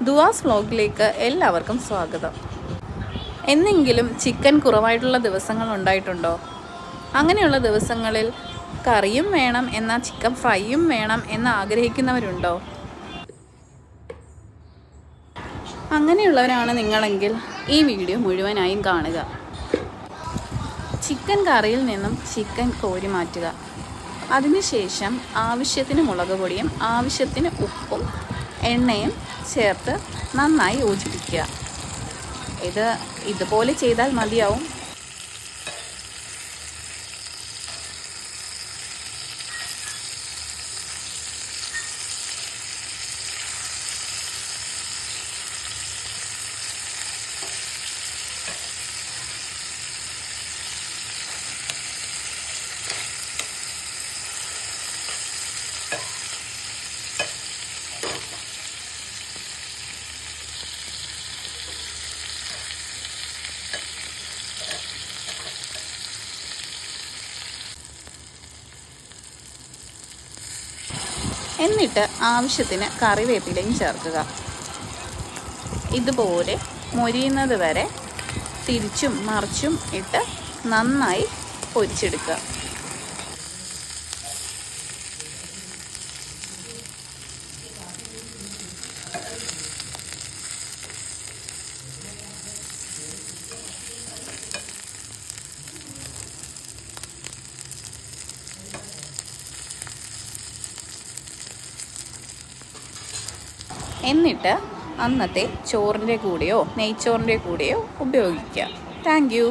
ദുവാസ് വ്ലോഗിലേക്ക് എല്ലാവർക്കും സ്വാഗതം. എന്നെങ്കിലും ചിക്കൻ കുറവായിട്ടുള്ള ദിവസങ്ങൾ ഉണ്ടായിട്ടുണ്ടോ? അങ്ങനെയുള്ള ദിവസങ്ങളിൽ കറിയും വേണം എന്നാൽ ചിക്കൻ ഫ്രൈയും വേണം എന്ന് ആഗ്രഹിക്കുന്നവരുണ്ടോ? അങ്ങനെയുള്ളവരാണ് നിങ്ങളെങ്കിൽ ഈ വീഡിയോ മുഴുവനായും കാണുക. ചിക്കൻ കറിയിൽ നിന്നും ചിക്കൻ കോരി മാറ്റുക. അതിനുശേഷം ആവശ്യത്തിന് മുളക് പൊടിയും ആവശ്യത്തിന് ഉപ്പും എണ്ണയും ചേർത്ത് നന്നായി യോജിപ്പിക്കുക. ഇതുപോലെ ചെയ്താൽ മതിയാവും. എന്നിട്ട് ആവശ്യത്തിന് കറിവേപ്പിലയും ചേർക്കുക. ഇതുപോലെ മൊരിയുന്നത് വരെ തിരിച്ചും മറിച്ചും ഇട്ട് നന്നായി പൊരിച്ചെടുക്കുക. എന്നിട്ട് അന്നത്തെ ചോറിൻ്റെ കൂടെയോ നെയ്ച്ചോറിൻ്റെ കൂടെയോ ഉപയോഗിക്കുക. Thank you.